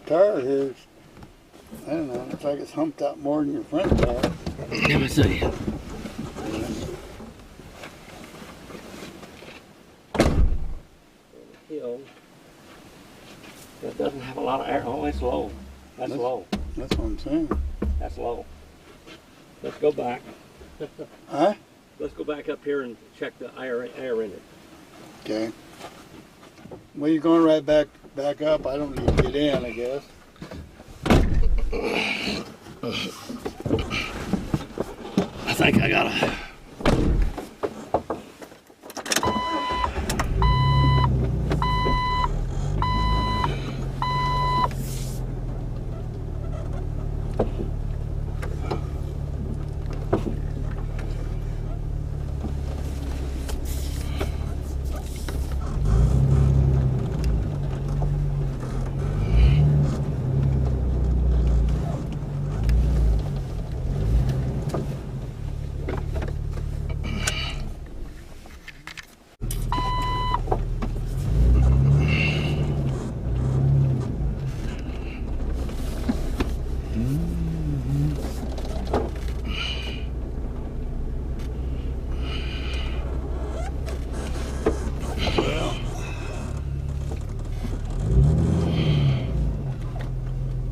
tire here is, I don't know, looks like it's humped out more than your front tire. Let me see. Hill. That doesn't have a lot of air. Oh, it's low. That's low. That's what I'm saying. That's low. Let's go back. Huh? Let's go back up here and check the air in it. Okay. Well, you're going right back up. I don't need to get in, I guess. I think I gotta.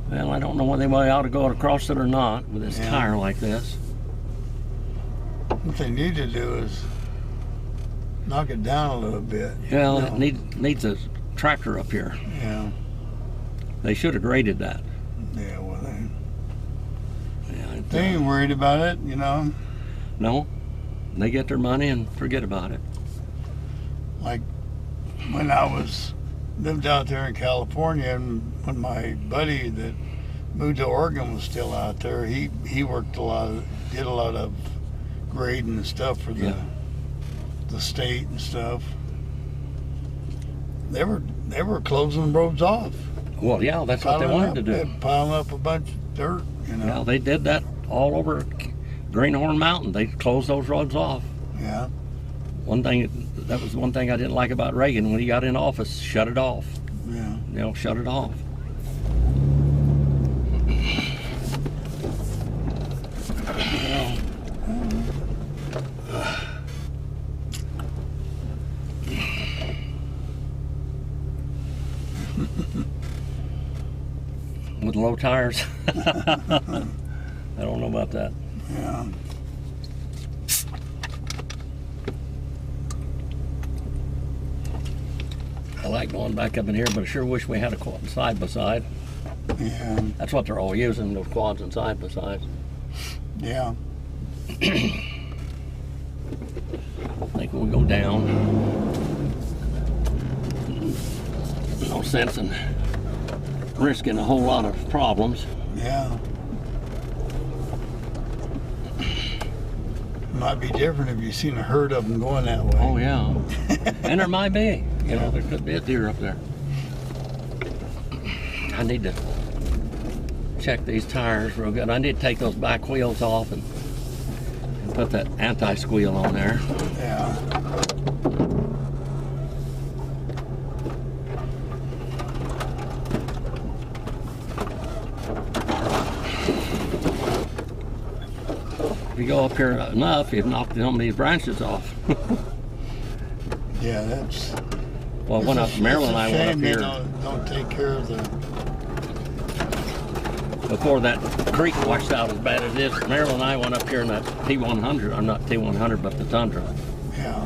Well, I don't know whether they ought to go across it or not with this tire like this. What they need to do is knock it down a little bit. Well, it needs a tractor up here. Yeah. They should have graded that. Yeah, well, Yeah, they ain't worried about it, you know. No, they get their money and forget about it. Like when I lived out there in California, and when my buddy that moved to Oregon was still out there, he worked did a lot of grading and stuff for the state and stuff. They were closing roads off. Well, yeah, that's what they wanted to do. They'd piling up a bunch of dirt, you know. Yeah, they did that all over Greenhorn Mountain. They closed those roads off. Yeah. That was one thing I didn't like about Reagan when he got in office. Shut it off. Yeah. You know, shut it off. With low tires. I don't know about that. Yeah. I like going back up in here, but I sure wish we had a quad side by side. Yeah. That's what they're all using, those quads and side by sides. Yeah. I think we'll go down. No sense in risking a whole lot of problems. Yeah. Might be different if you've seen a herd of them going that way. Oh yeah. And there might be. You know, there could be a deer up there. I need to check these tires real good. I need to take those back wheels off and put that anti-squeal on there. Yeah. If you go up here enough, you've knocked some of these branches off. Yeah, that's. Well, when Marilyn and I went up here, don't take care of the. Before that creek washed out as bad as it is, Marilyn and I went up here in that T100, or not T100, but the Tundra. Yeah.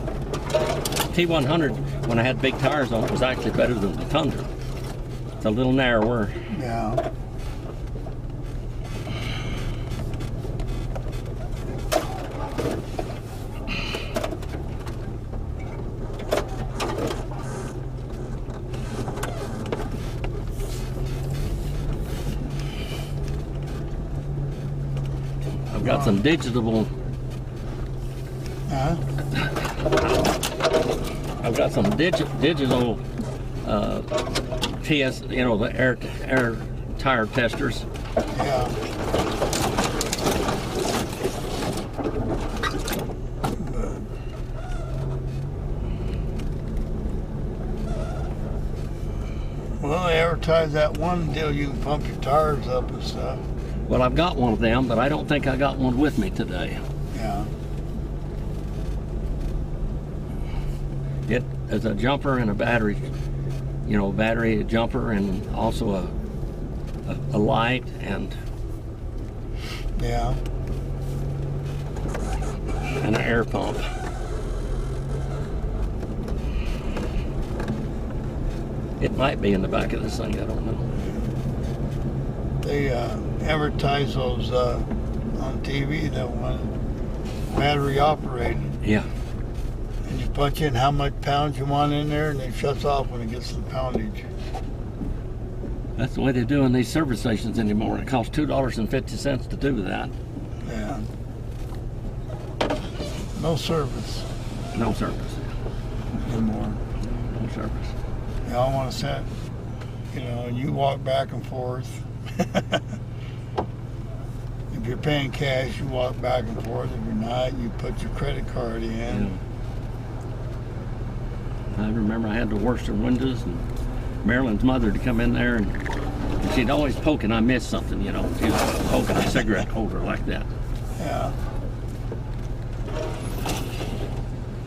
T100, when I had big tires on it, was actually better than the Tundra. It's a little narrower. Yeah. I've got some digital. Huh? I've got some digital TS, you know, the air tire testers. Yeah. Well, they advertise that one deal you can pump your tires up and stuff. Well, I've got one of them, but I don't think I got one with me today. Yeah. It is a jumper and a battery, you know, battery, a jumper, and also a light, and Yeah. an air pump. It might be in the back of this thing, I don't know. They advertise those on TV, that one battery operated. Yeah. And you punch in how much pounds you want in there, and it shuts off when it gets to the poundage. That's the way they do in these service stations anymore. It costs $2.50 to do that. Yeah. No service No service. anymore. No service. You all want to sit, you know, and you walk back and forth. If you're paying cash, you walk back and forth. If you're not, you put your credit card in. Yeah. I remember I had to wash the windows, and Marilyn's mother to come in there, and she'd always poke, and I missed something, you know. She was poking a cigarette holder like that. Yeah.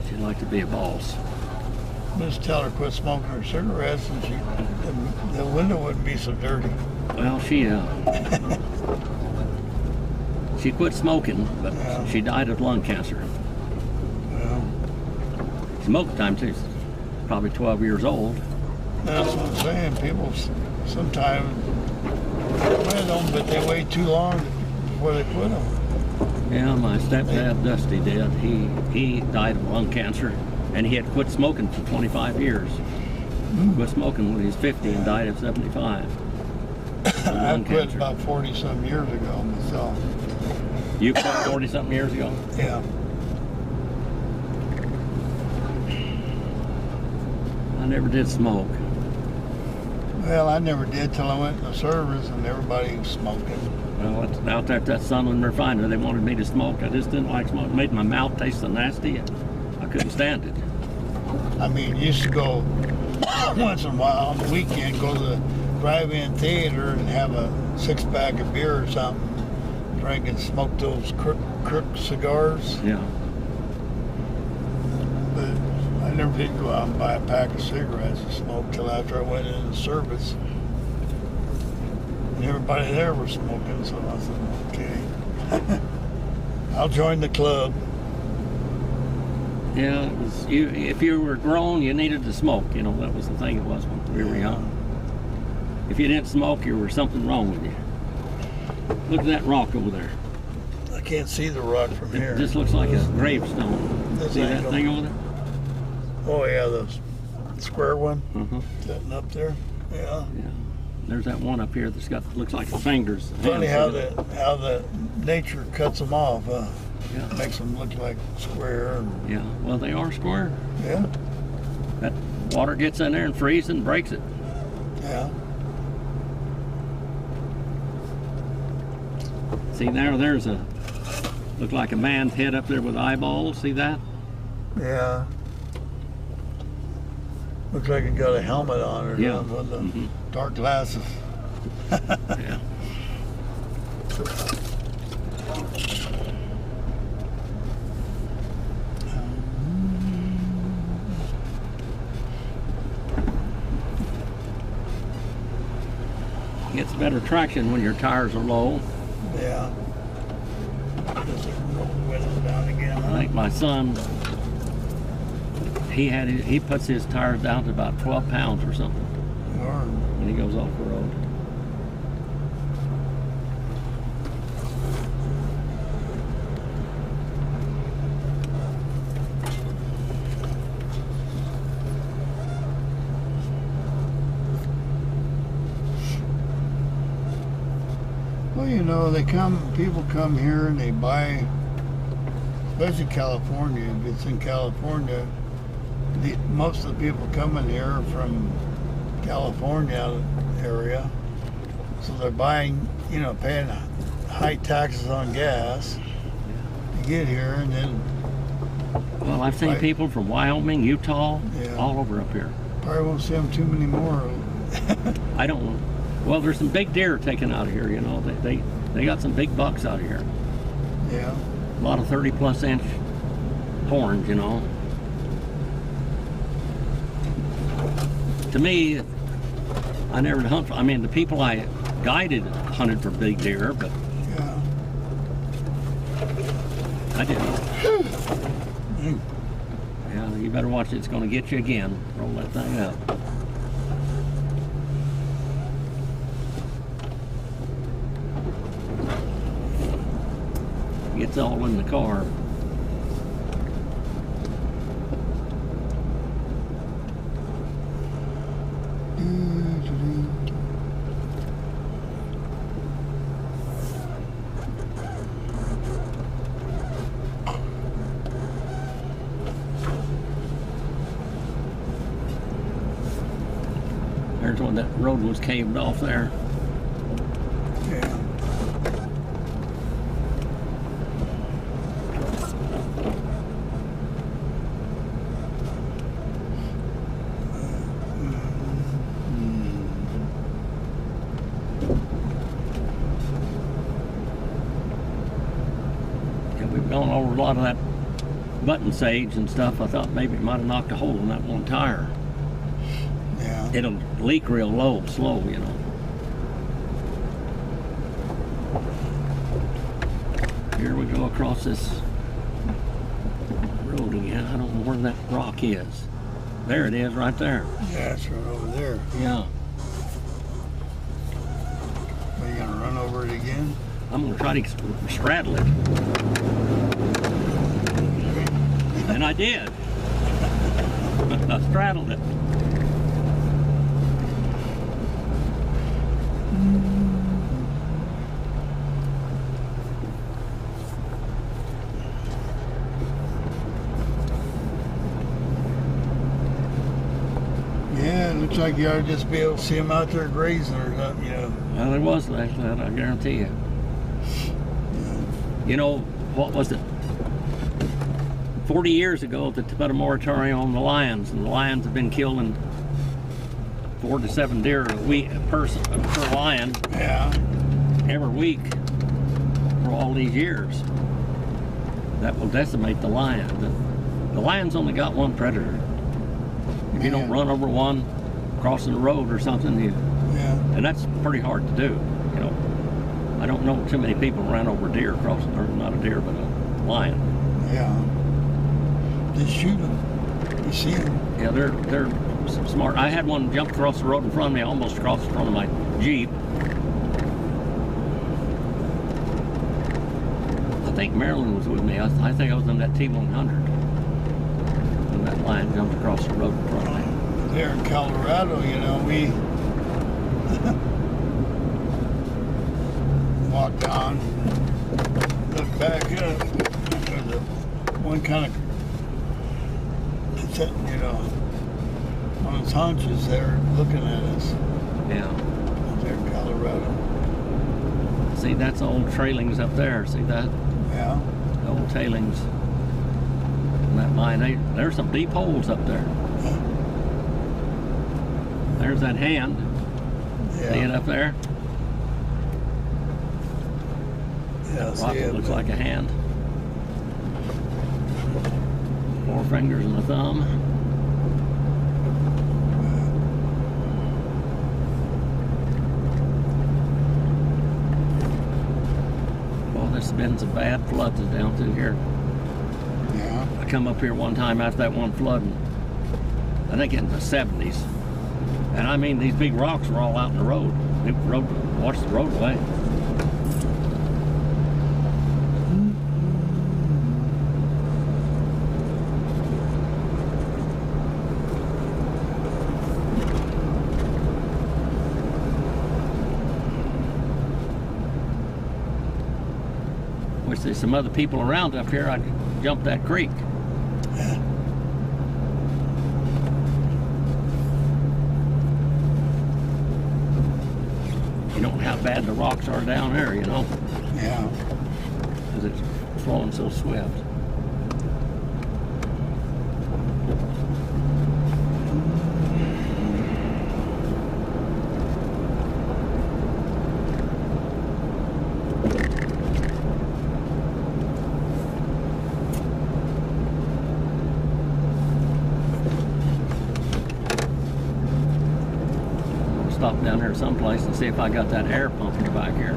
She'd like to be a boss. Just tell her quit smoking her cigarettes, and the window wouldn't be so dirty. Well, she quit smoking, but Yeah. she died of lung cancer. Well, Smoke time too. Probably 12 years old. that's what I'm saying. People sometimes quit them, but they wait too long before they quit them. Yeah, my stepdad Dusty did. He died of lung cancer, and he had quit smoking for 25 years. Quit smoking when he was 50 and died at 75. I quit about 40-some years ago myself. You quit 40-something years ago? Yeah. I never did smoke. Well, I never did till I went to the service and everybody was smoking. Well, it's out there at that Sunland Refiner, they wanted me to smoke. I just didn't like smoke. It made my mouth taste so nasty. I couldn't stand it. I mean, used to go once in a while on the weekend, go to the drive-in theater and have a 6-pack of beer or something, drink and smoke those crook cigars. Yeah. But I never did go out and buy a pack of cigarettes and smoke till after I went into the service. And everybody there was smoking, so I said, okay, I'll join the club. Yeah, it was, if you were grown, you needed to smoke. You know, that was the thing it was when we were young. If you didn't smoke, there was something wrong with you. Look at that rock over there. I can't see the rock from here. It just looks like a gravestone. This See that angle. thing over there? Oh yeah, the square one Uh-huh. sitting up there. Yeah. Yeah. There's that one up here that's got looks like fingers. Funny how Hands. the nature cuts them off. Yeah. Makes them look like square. And, Yeah. Well, they are square. yeah. That water gets in there and freezes and breaks it. Yeah. See now, there's a look like a man's head up there with eyeballs. See that? Yeah. Looks like it got a helmet on or Yeah. something with the Mhm. dark glasses. Yeah. Gets better traction when your tires are low. Yeah. Just windows down again, I huh? think my son, he puts his tires down to about 12 pounds or something Darn. when he goes off the road. Well, you know, people come here and they buy, especially California. If it's in California, most of the people coming here are from California area. So they're buying, you know, paying high taxes on gas to get here, and then Well, I've seen Right. people from Wyoming, Utah, Yeah. all over up here. probably won't see them too many more I don't. Well, there's some big deer taken out of here. You know, they got some big bucks out of here. Yeah. A lot of 30+ inch horns. You know. To me, I never hunt. I mean, the people I guided hunted for big deer, but Yeah. I didn't. Yeah, you better watch it. It's going to get you again. Roll that thing up. Gets all in the car. There's when that road was caved off there. Yeah. And we've gone over a lot of that button sage and stuff. I thought maybe it might have knocked a hole in that one tire. Yeah. It'll leak real low, slow, you know. Here we go across this road again. I don't know where that rock is. There it is, right there. Yeah, it's right over there. Yeah. Are you gonna run over it again? I'm gonna try to straddle it. And I did. I straddled it. Yeah, it looks like you ought to just be able to see them out there grazing or something, you know. Well, there was like that, I guarantee you. You know, what was it? 40 years ago, they put a moratorium on the lions, and the lions have been killing 4 to 7 deer a week per lion Yeah. every week for all these years. That will decimate the lion. The lion's only got one predator. If you don't run over one crossing the road or something, Yeah. and that's pretty hard to do. You know, I don't know too many people ran over deer crossing, or not a deer, but a lion. Yeah. Just shoot them. You see them. Yeah, they're smart. I had one jump across the road in front of me, almost across the front of my Jeep. I think Marilyn was with me. I think I was in that T-100 when that lion jumped across the road in front of me. There in Colorado, you know, we walked on, looked back up. There's one kind of, it's, you know, on its haunches there looking at us. Yeah. There in Colorado. See, that's old trailings up there. See that? Yeah. The old tailings. And that mine, there's some deep holes up there. There's that hand. See it Yeah. up there? Yeah, Rock see that it. looks like a hand. 4 fingers and a thumb. Well, there's been some bad floods down through here. Yeah. I come up here one time after that one flood, and I think in the 70s. And I mean, these big rocks were all out in the road. They washed the road away. Wish there's some other people around up here, I'd jump that creek. You don't know how bad the rocks are down there, you know, Yeah. because it's flowing so swift. stop down here someplace and see if I got that air pumping back here.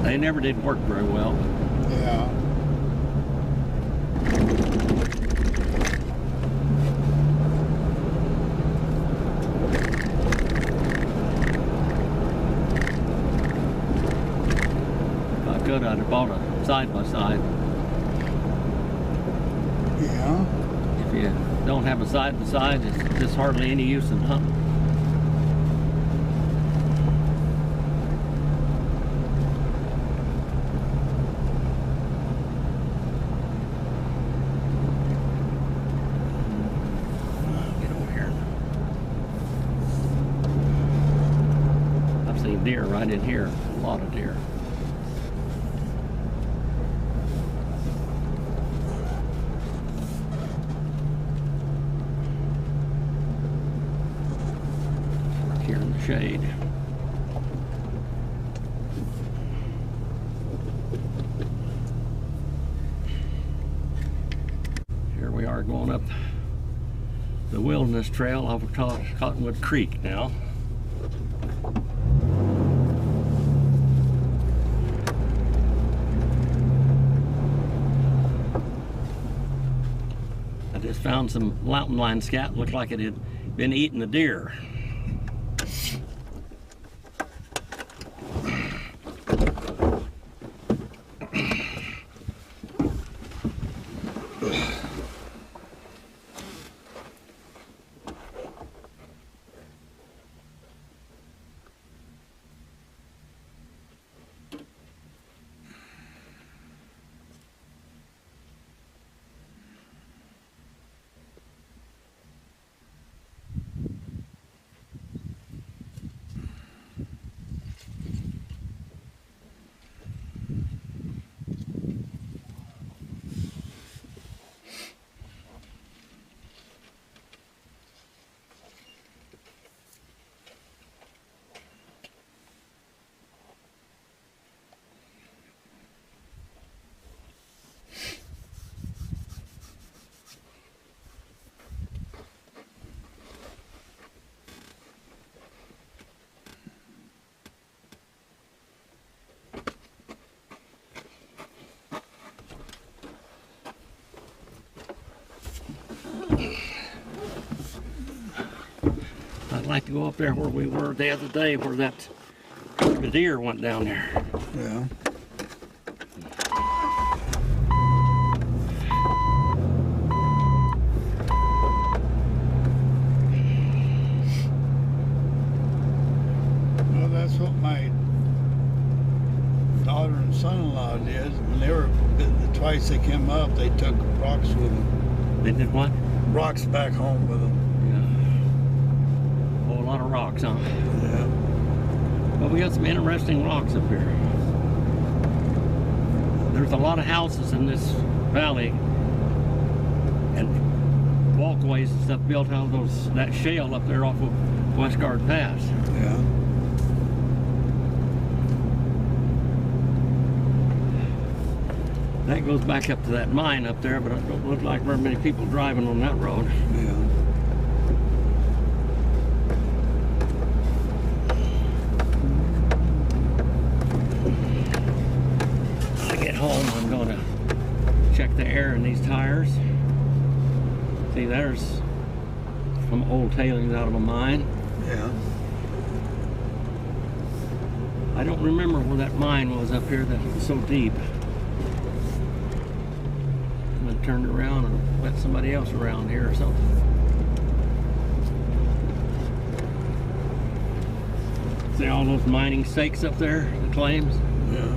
They never did work very well. Yeah. If I could, I'd have bought a side-by-side. Yeah. If you don't have a side-by-side, it's just hardly any use in hunting. Get over here. I've seen deer right in here, a lot of deer. Here in the shade. Here we are going up the wilderness trail off of Cottonwood Creek now. I just found some mountain lion scat. Looked like it had been eating the deer. I'd like to go up there where we were the other day, where the deer went down there. Yeah. Well, that's what my daughter and son-in-law did. When they were the twice they came up, they took rocks with them. They did what? Rocks back home with them. Yeah. Oh, a lot of rocks, huh? Yeah. Well, we got some interesting rocks up here. There's a lot of houses in this valley and walkways and stuff built out of that shale up there off of Westgard Pass. Yeah. That goes back up to that mine up there, but it don't look like very many people driving on that road. Yeah. When I get home, I'm going to check the air in these tires. See, there's some old tailings out of a mine. Yeah. I don't remember where that mine was up here that was so deep. I'm gonna turn it around and let somebody else around here or something. See all those mining stakes up there, the claims? Yeah.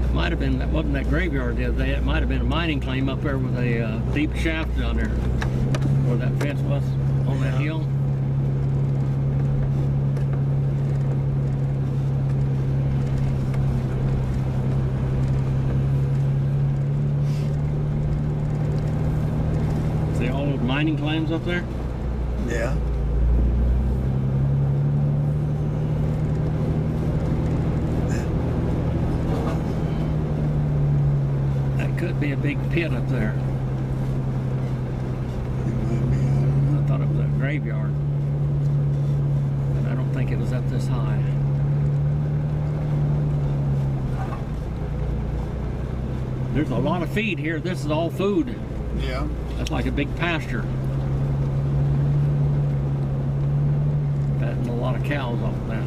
It might have been, that wasn't that graveyard the other day, it might have been a mining claim up there with a deep shaft down there where that fence was on that hill. See all those mining claims up there? Yeah. could be a big pit up there. It might be, I don't know. I thought it was a graveyard. But I don't think it was up this high. There's a lot of feed here. This is all food. Yeah. That's like a big pasture. Fatting a lot of cows off of that.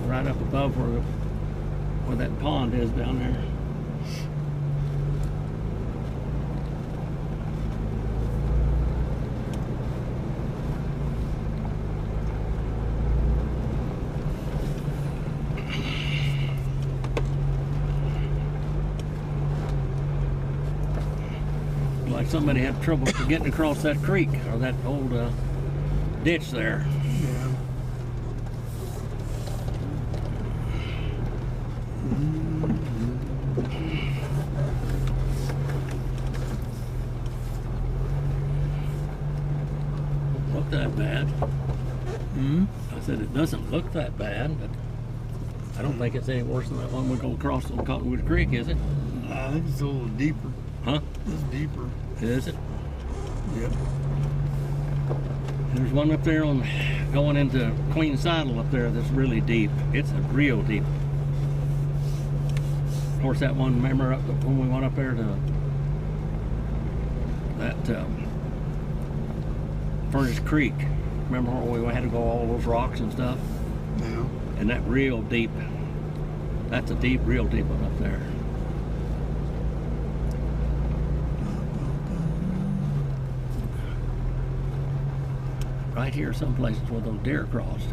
Right up above where that pond is down there. Like somebody had trouble getting across that creek or that old ditch there. Yeah. Look that bad. Hmm? I said it doesn't look that bad, but I don't think it's any worse than that one we go across on Cottonwood Creek, is it? I think it's a little deeper. Huh? It's deeper. Is it? Yep. There's one up there on going into Queen Saddle up there that's really deep. It's a real deep. Of course, that one, remember up when we went up there to that Furnace Creek? Remember where we had to go all those rocks and stuff? Yeah. And that real deep, that's a deep, real deep one up there. Right here, some places where those deer crossed.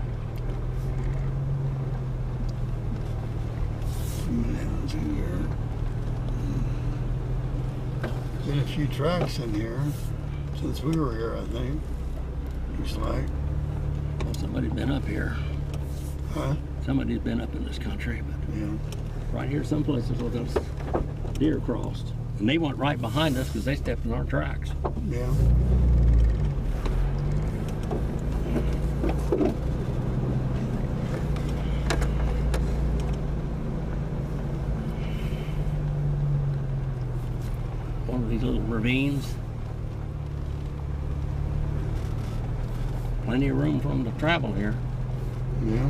Coming down through there. Been a few tracks in here since we were here, I think. Looks like. Well, somebody's been up here. Huh? Somebody's been up in this country, but Yeah. right here, some places where those deer crossed. And they went right behind us because they stepped in our tracks. Yeah. One of these little ravines. Plenty of room for them to travel here. Yeah.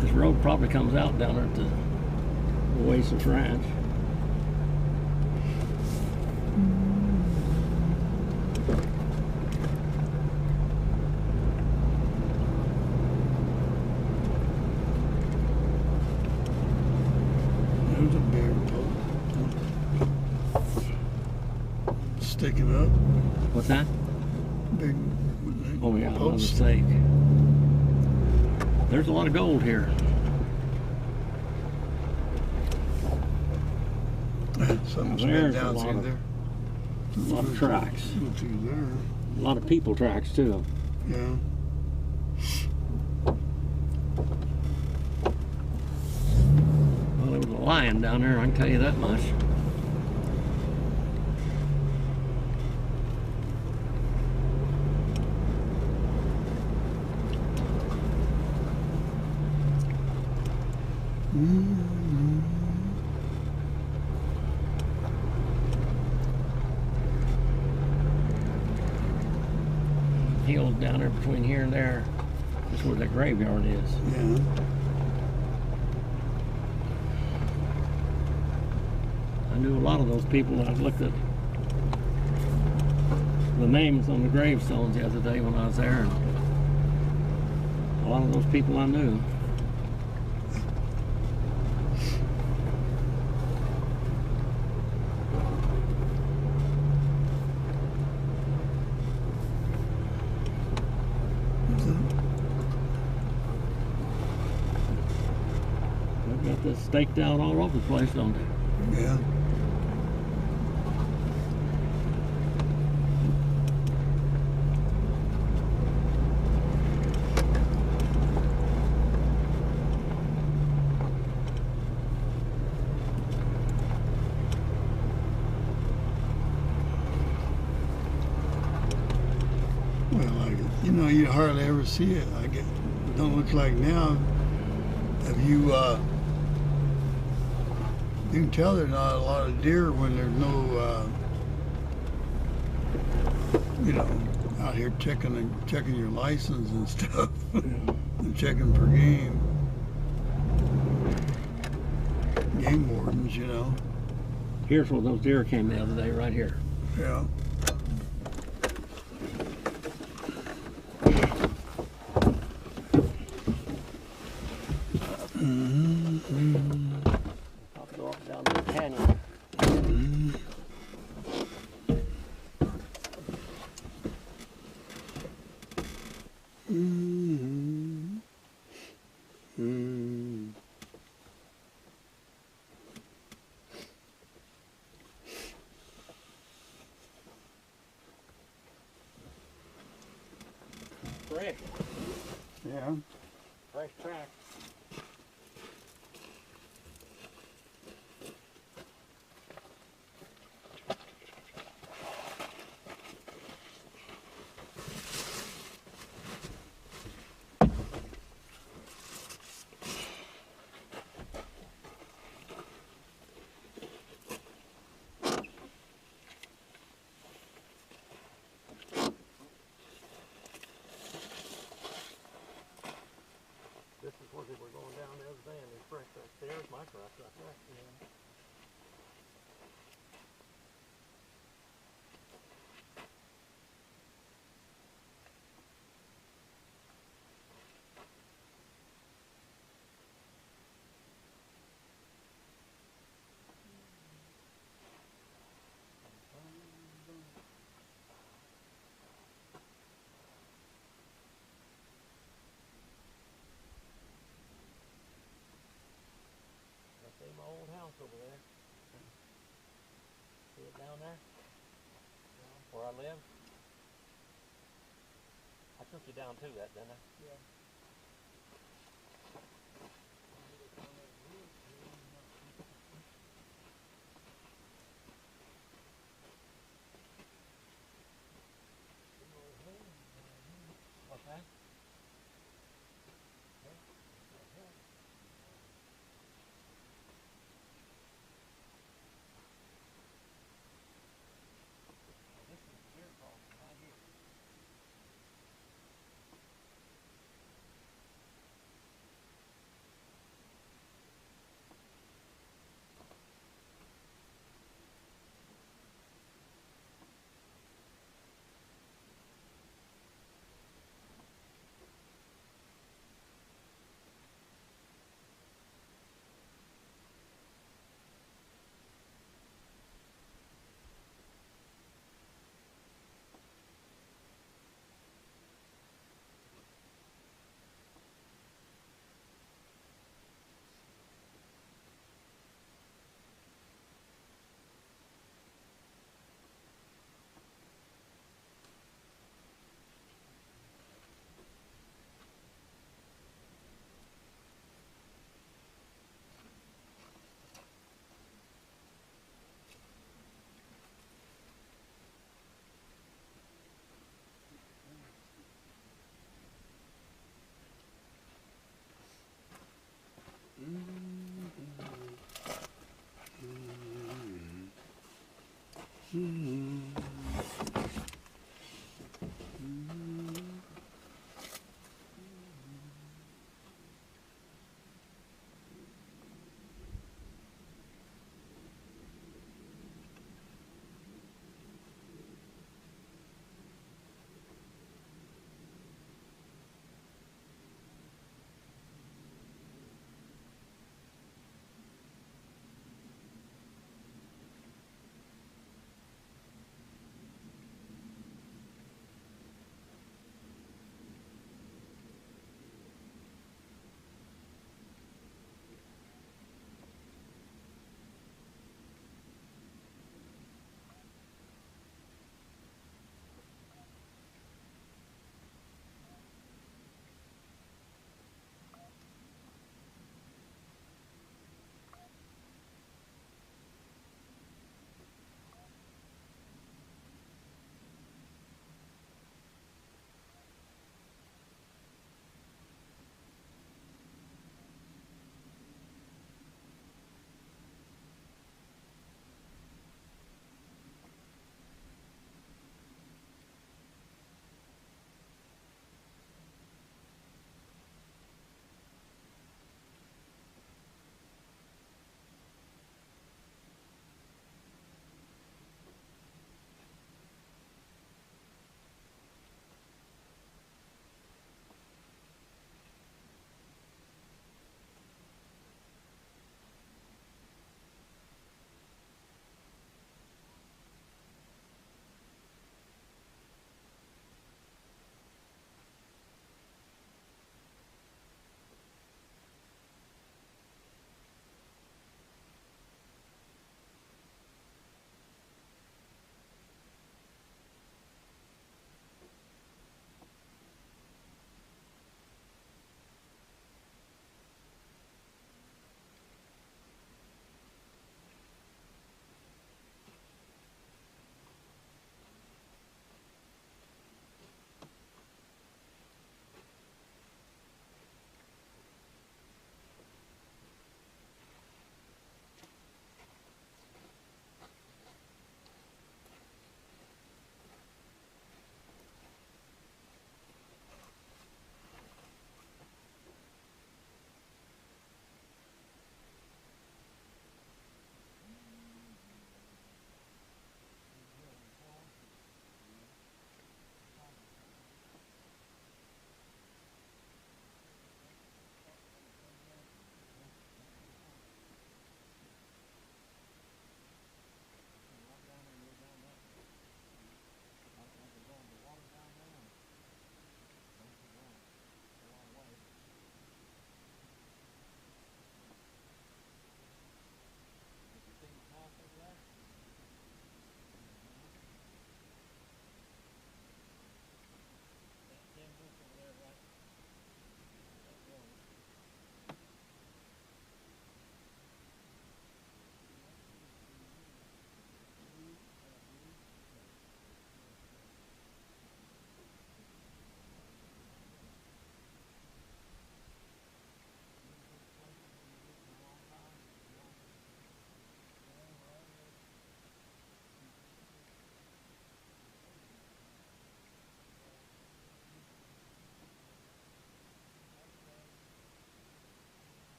This road probably comes out down there at the Oasis Ranch. There's a bear pole. Sticking up. What's that? Big. Oh yeah, another post. stake. There's a lot of gold here. Something's There's been a down lot through of- there. A lot of tracks. Go through there. A lot of people tracks too. Yeah. Well, there was a lion down there, I can tell you that much. Hills down there between here and there. That's where that graveyard is. Yeah. I knew a lot of those people. I looked at the names on the gravestones the other day when I was there, and a lot of those people I knew. They've got this staked out all over the place, don't they? Yeah. No, you hardly ever see it. I get don't look like now. If you you can tell there's not a lot of deer when there's no you know, out here checking your license and stuff, and checking for game wardens, you know. Here's where those deer came the other day, right here. Yeah. I'll go up down the canyon. Fresh. Yeah. Fresh track. This is where they were going down the other day, and they fresh right there. My truck right there. Yeah. See my old house over there. See it down there? Where I live? I took you down to that, didn't I? Yeah. What's that?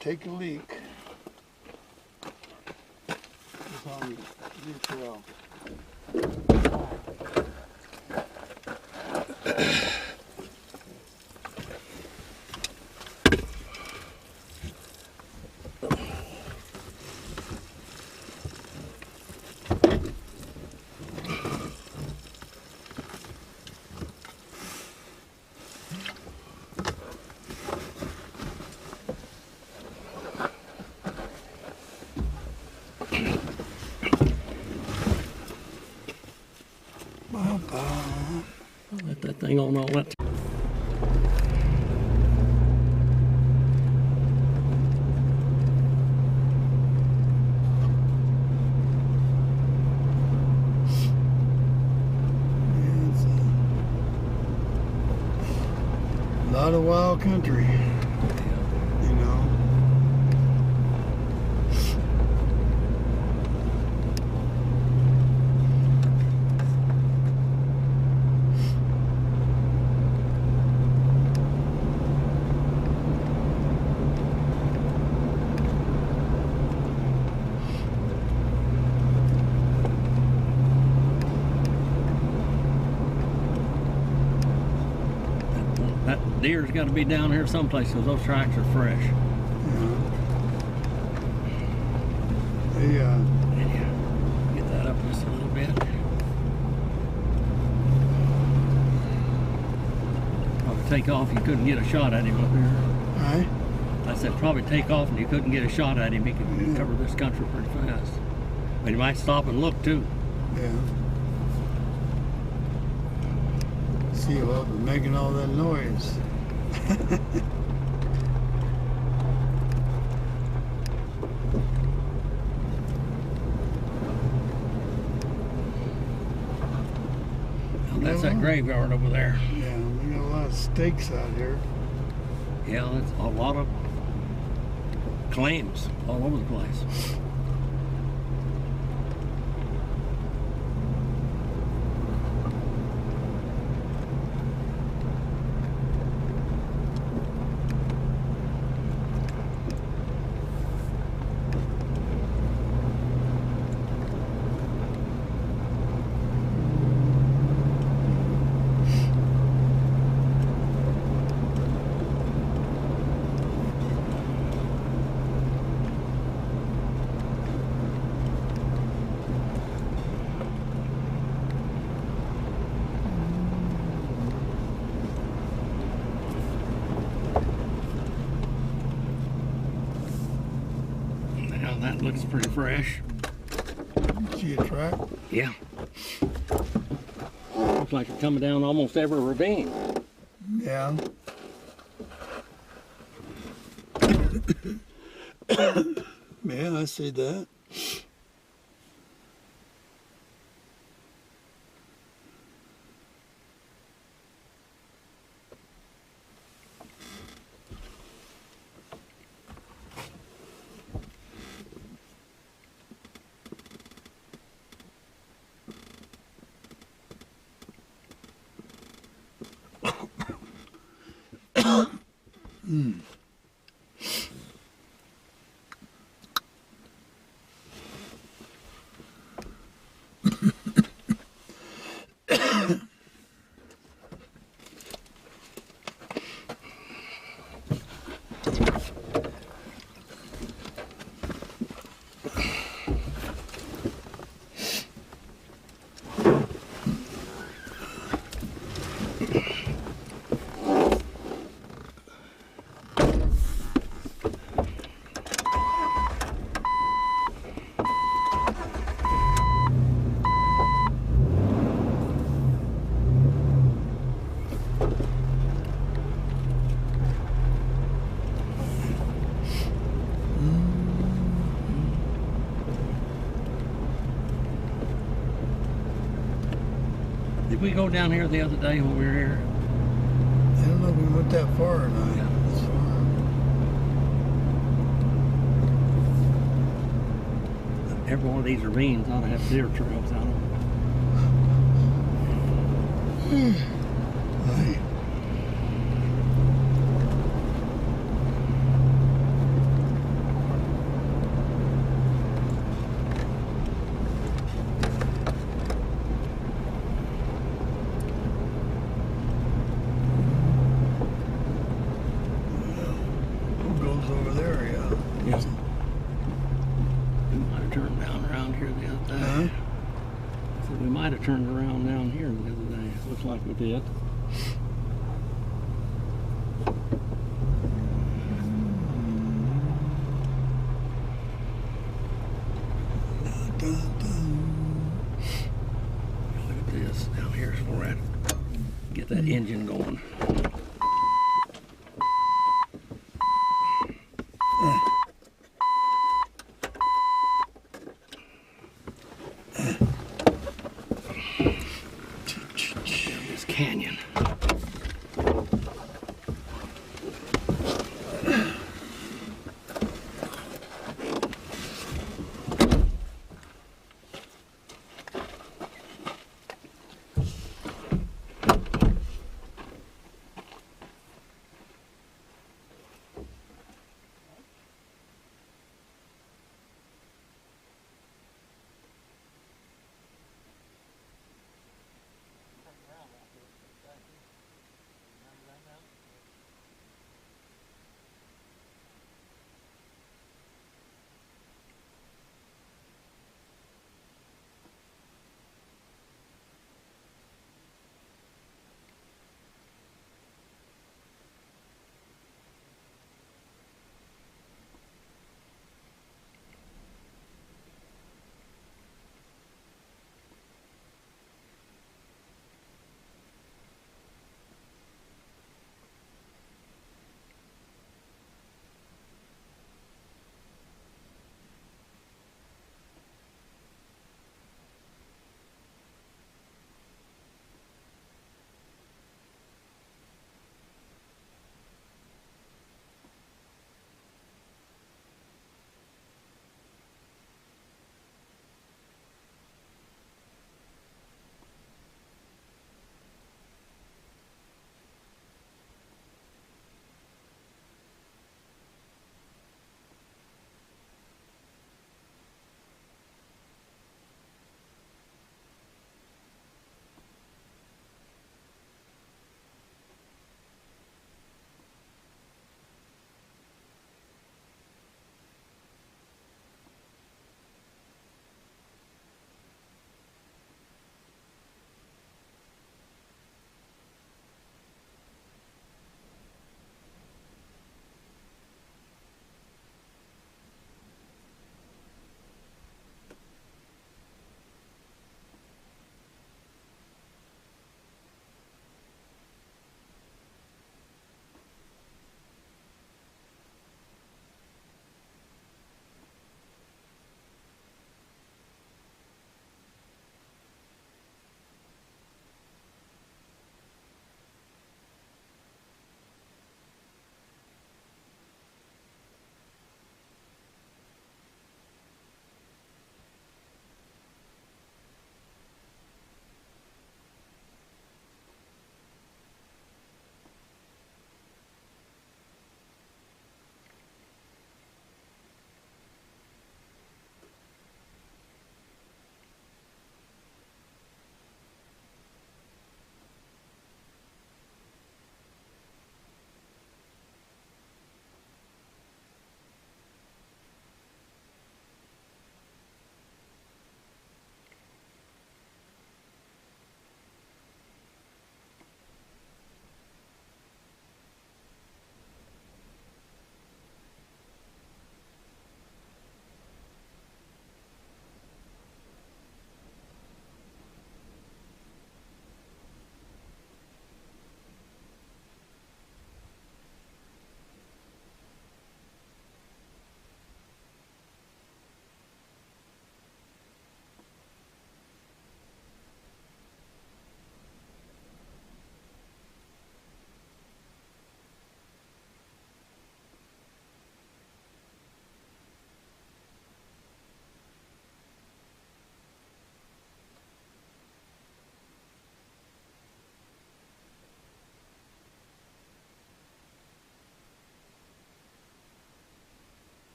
take a leak. It's on the trail. Let that thing on all that. It's a lot of wild country, you know. That deer's got to be down here someplace because those tracks are fresh. Yeah. They, Get that up just a little bit. Probably take off, you couldn't get a shot at him up here. right? I said probably take off and you couldn't get a shot at him. He could cover this country pretty fast. But he might stop and look too. Yeah. See what was making all that noise. That's that graveyard over there. Yeah, we got a lot of stakes out here. Yeah, that's a lot of claims all over the place. That looks pretty fresh. See a track? Yeah. Looks like it's coming down almost every ravine. Yeah. Yeah, I see that. Did we go down here the other day when we were here? I don't know if we went that far or not. Yeah. That's far. Every one of these ravines ought to have deer trails out of them. Aye. We might have turned down around here the other day. Huh? So we might have turned around down here the other day. Looks like we did. Look at this. Down here's where I get that engine going. This canyon.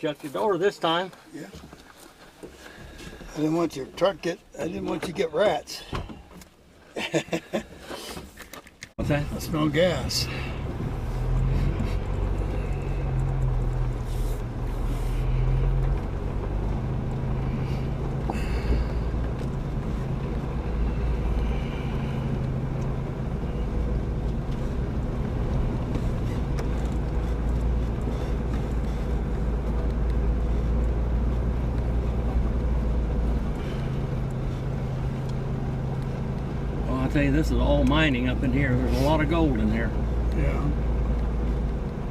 shut your door this time. Yeah. I didn't want your truck I didn't want you to get rats. What's that? I smell gas. Well, I'll tell you, this is all mining up in here. There's a lot of gold in here. Yeah.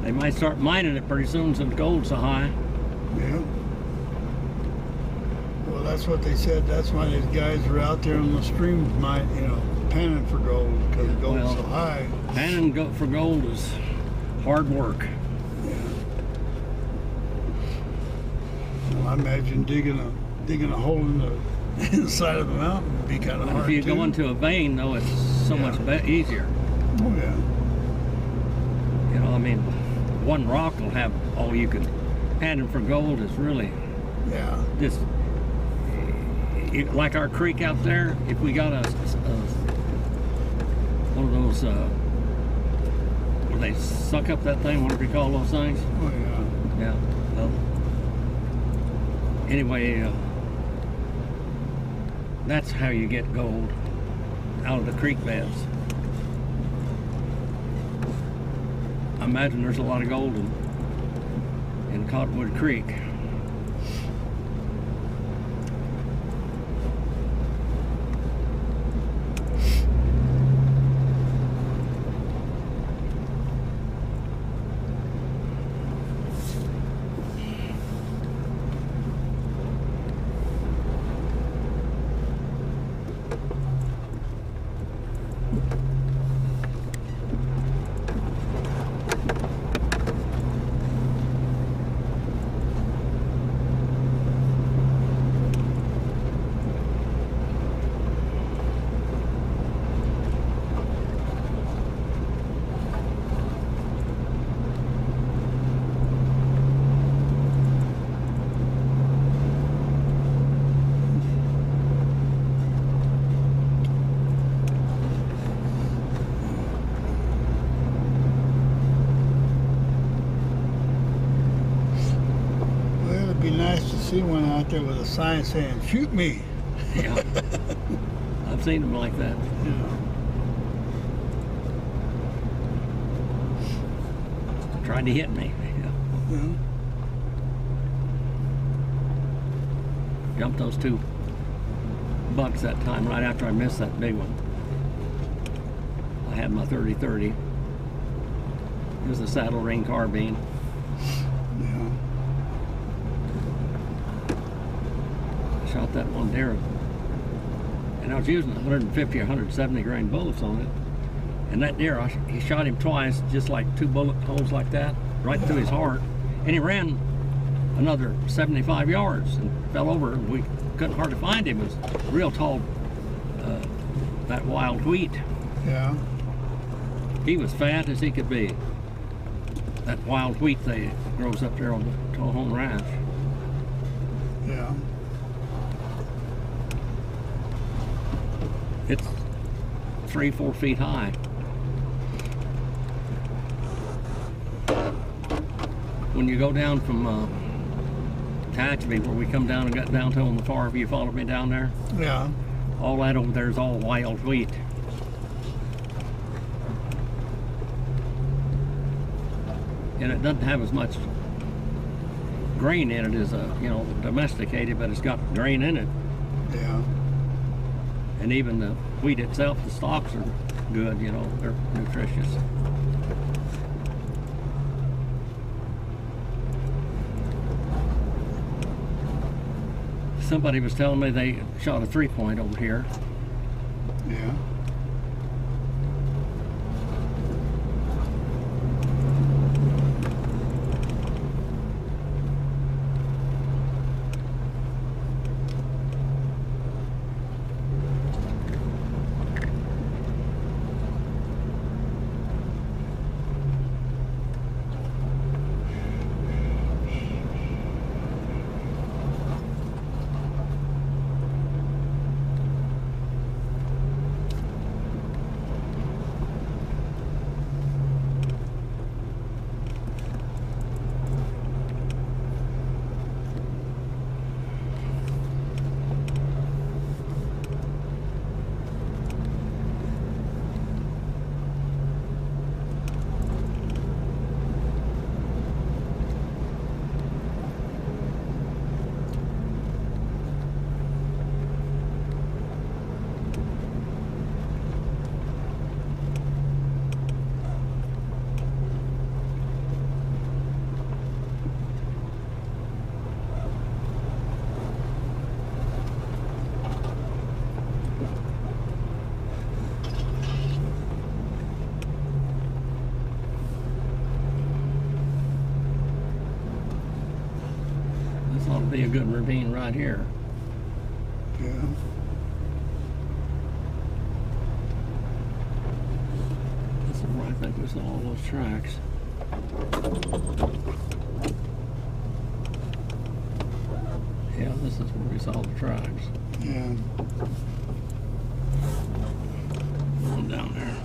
They might start mining it pretty soon since gold's so high. Yeah. Well, that's what they said. That's why these guys are out there on the streams, panning for gold because gold's so high. Panning for gold is hard work. Yeah. Well, I imagine digging a hole in the inside of the mountain would be kind of hard. If you go into a vein, though, it's so much easier. Oh yeah. I mean, one rock will have all you can. Panning for gold is really just like our creek out there. If we got one of those where they suck up that thing, whatever you call those things. Oh yeah. Yeah. Well, anyway, that's how you get gold out of the creek beds. I imagine there's a lot of gold in Cottonwood Creek. See one out there with a sign saying "Shoot me." Yeah, I've seen them like that. Yeah. Trying to hit me. Yeah. Jumped those two bucks that time right after I missed that big one. I had my 30-30. It was a saddle ring carbine. Yeah. Shot that one deer, and I was using 150 or 170 grain bullets on it. And that deer, he shot him twice, just like two bullet holes like that, right through his heart. And he ran another 75 yards and fell over, and we couldn't hardly find him. It was real tall, that wild wheat. Yeah. He was fat as he could be. That wild wheat that grows up there on the Tohon Ranch. Yeah. It's 3-4 feet high. When you go down from Tehachapi, where we come down and got downhill on the far view, followed me down there. Yeah. All that over there is all wild wheat. And it doesn't have as much grain in it as domesticated, but it's got grain in it. Yeah. And even the wheat itself, the stalks are good, they're nutritious. Somebody was telling me they shot a 3-point over here. Yeah. ought to be a good ravine right here. Yeah. This is where I think we saw all those tracks. Yeah, this is where we saw the tracks. Yeah. One down there.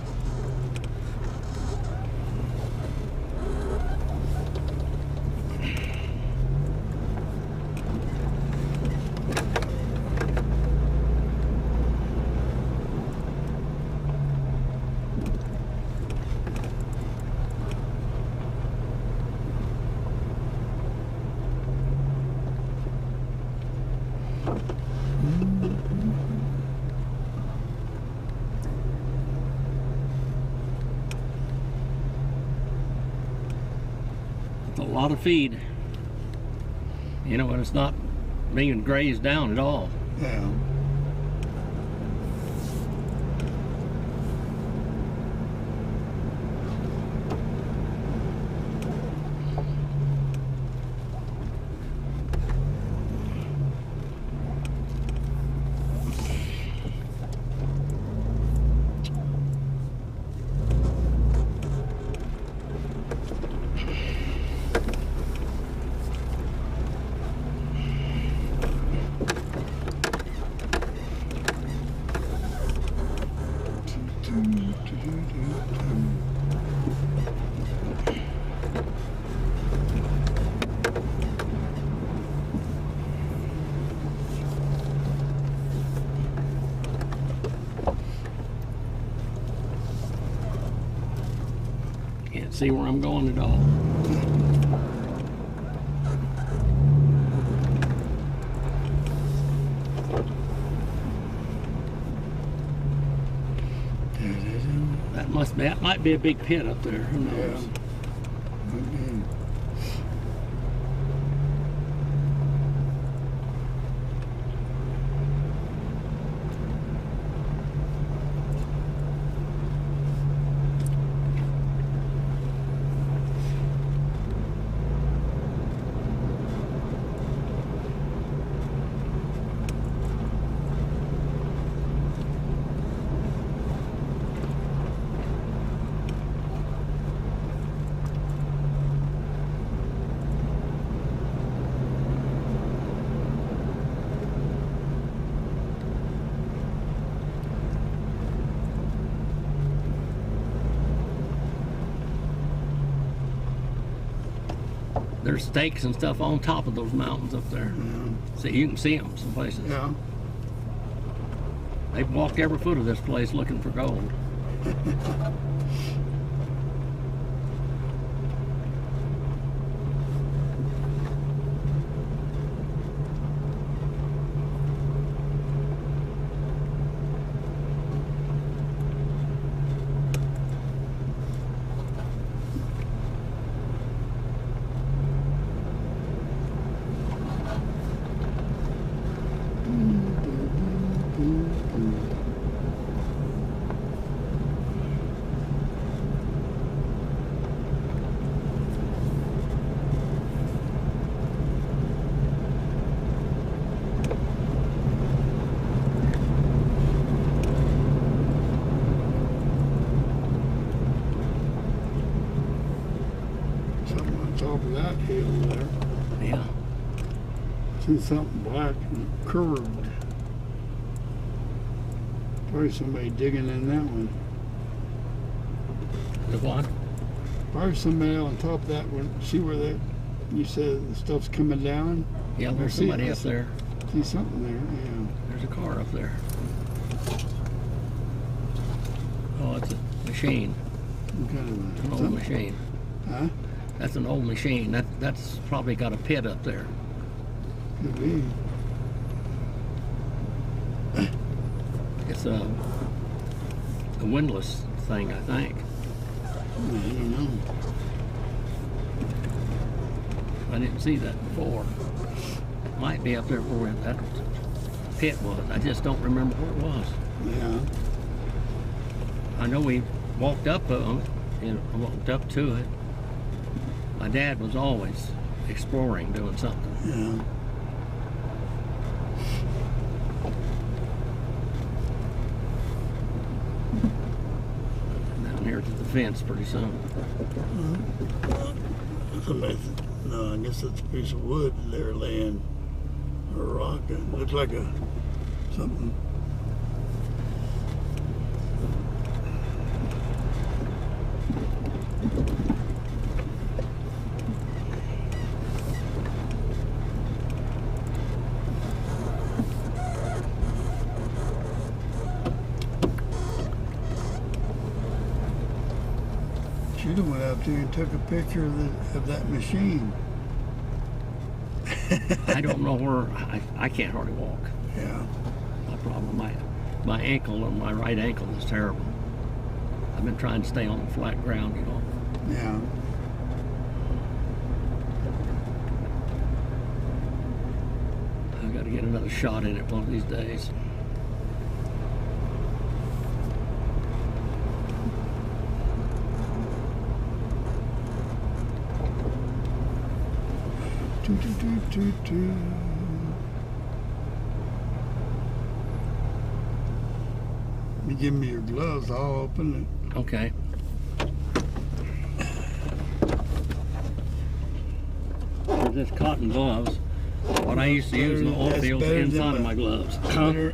A lot of feed, you know, and it's not being grazed down at all. Yeah. Can't see where I'm going at all. That might be a big pit up there. Who knows? Yeah. There's stakes and stuff on top of those mountains up there. Yeah. So you can see them some places. Yeah. They've walked every foot of this place looking for gold. Top of that hill there. Yeah. See something black and curved. Probably somebody digging in that one. The what? Probably somebody on top of that one. See where that, you said the stuff's coming down? Yeah, there's somebody up there. See something there, yeah. There's a car up there. Oh, it's a machine. Some kind of An a, old something. machine. Huh? That's an old machine. That's probably got a pit up there. Could be. It's a windlass thing, I think. I don't know. I didn't see that before. Might be up there where that pit was. I just don't remember where it was. Yeah. I know we walked up walked up to it. My dad was always exploring, doing something. Yeah. Down here to the fence pretty soon. No, I guess that's a piece of wood they're laying, or a rock. It looks like a something. Should have went up there and took a picture of that machine. I don't know where, I can't hardly walk. Yeah. My problem, my ankle on my right ankle is terrible. I've been trying to stay on the flat ground, you know. Yeah. I've got to get another shot in it one of these days. You give me your gloves, I'll open it. Okay. They're just cotton gloves. What I used to use in the oil fields inside of my gloves.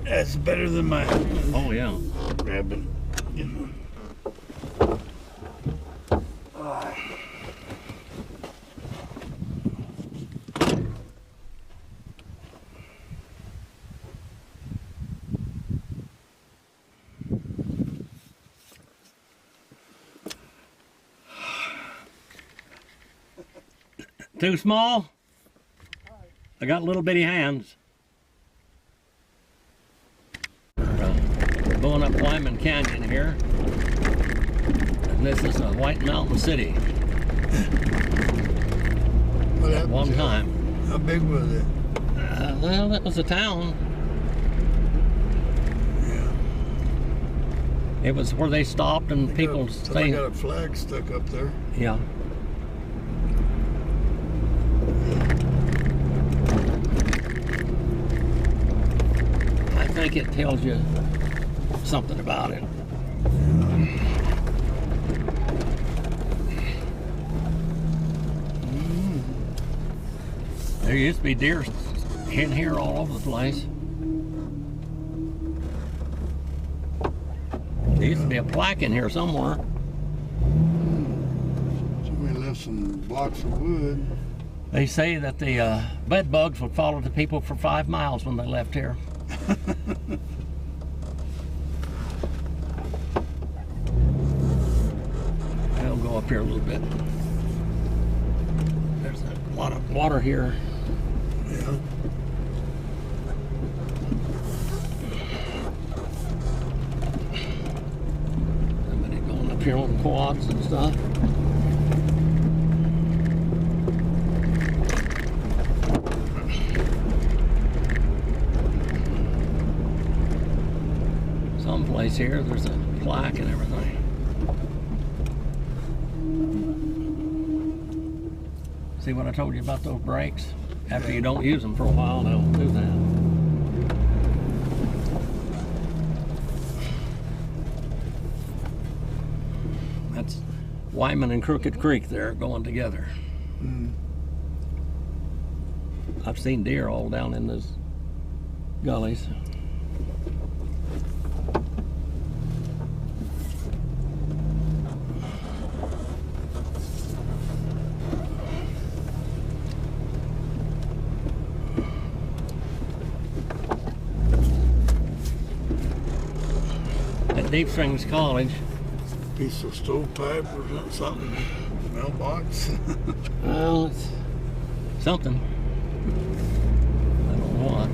That's better than my Oh yeah. grabbing. You know. Too small? I got little bitty hands. We're going up Wyman Canyon here. And this is a White Mountain City. What At happened one to it? time. How big was it? Well, that was a town. Yeah. It was where they stopped and people They stayed. got a flag stuck up there. Yeah. I think it tells you something about it. There used to be deer in here all over the place. There used to be a plaque in here somewhere. Somebody left some blocks of wood. They say that the bed bugs would follow the people for 5 miles when they left here. I'll go up here a little bit. There's a lot of water here. Yeah. Somebody going up here on quads and stuff. Someplace here, there's a plaque and everything. See what I told you about those brakes? After you don't use them for a while, they'll do that. That's Wyman and Crooked Creek there going together. Mm. I've seen deer all down in those gullies. At Deep Springs College. Piece of stovepipe or something. Mailbox. Well, it's something. I don't know what.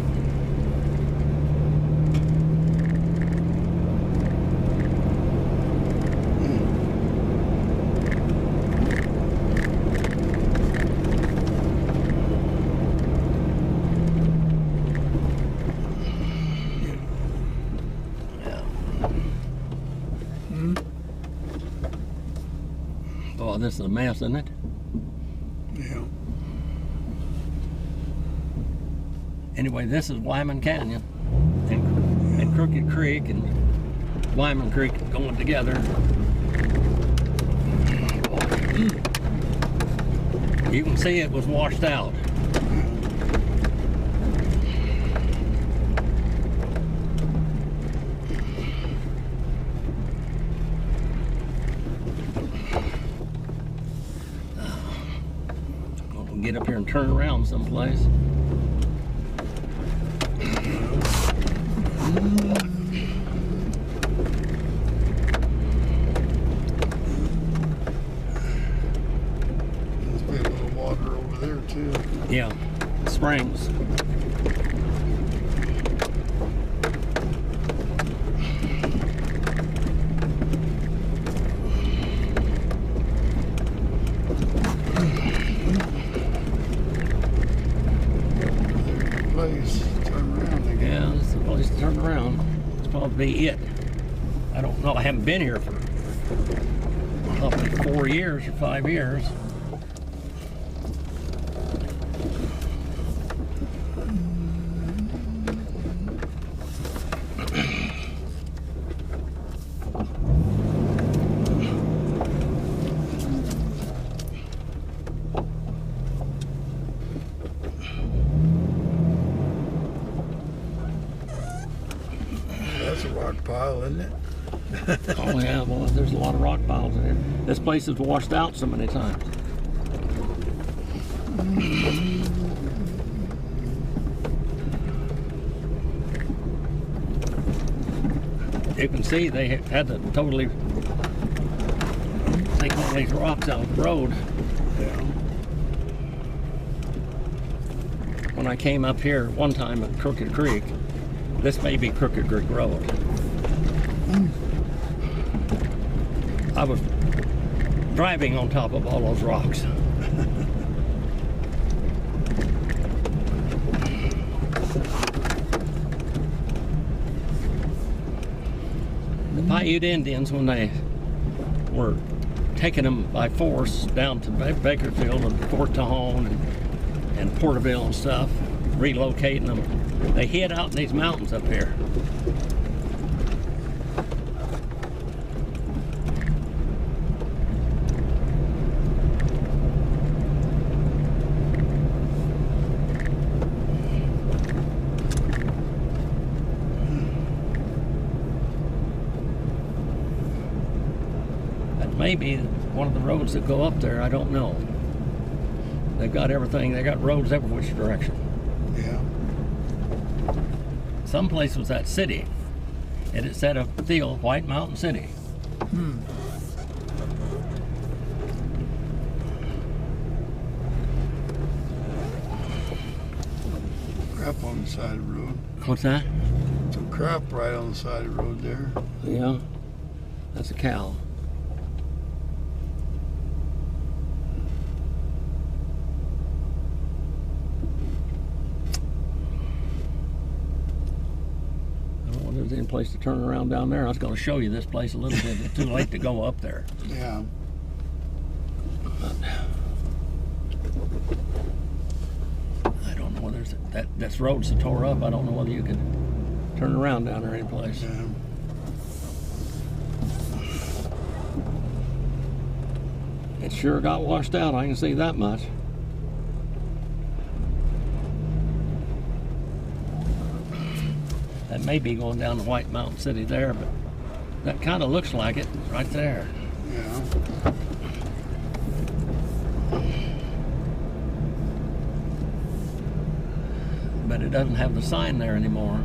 Oh, this is a mess, isn't it? Yeah. Anyway, this is Wyman Canyon. and Crooked Creek and Wyman Creek going together. You can see it was washed out. We'll get up here and turn around someplace. Yeah, springs. Place to turn around again. Yeah, this is the place to turn around. It's probably it. I don't know. I haven't been here for probably 4 years or 5 years. That's a rock pile, isn't it? Oh yeah, well there's a lot of rock piles in here. This place is washed out so many times. You can see they had to totally take all these rocks out of the road. Yeah. When I came up here one time at Crooked Creek, this may be Crooked Creek Road. I was driving on top of all those rocks. The Paiute Indians, when they were taking them by force down to Bakersfield and Fort Tejon and Porterville and stuff, relocating them, they hid out in these mountains up here. Maybe one of the roads that go up there, I don't know. They've got everything, they got roads every which direction. Yeah. Some place was that city, and it said a deal, White Mountain City. Crap on the side of the road. What's that? Some crap right on the side of the road there. Yeah, that's a cow. There's any place to turn around down there. I was going to show you this place a little bit. It's too late to go up there. Yeah. I don't know whether this road's so tore up. I don't know whether you could turn around down there any place. Yeah. It sure got washed out. I can see that much. That may be going down to White Mountain City there, but that kind of looks like it right there. Yeah. But it doesn't have the sign there anymore.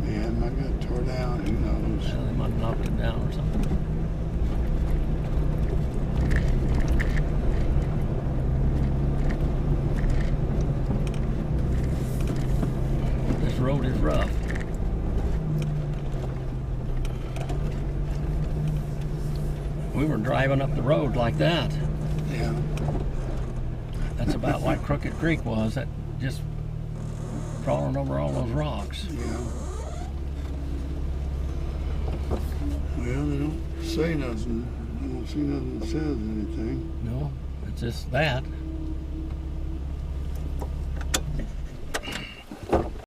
Yeah, it might got tore down, who knows? They might have knocked it down or something. This road is rough. We were driving up the road like that. Yeah. That's about like Crooked Creek was. That just crawling over all those rocks. Yeah. Well, they don't say nothing. I don't see nothing that says anything. No, it's just that.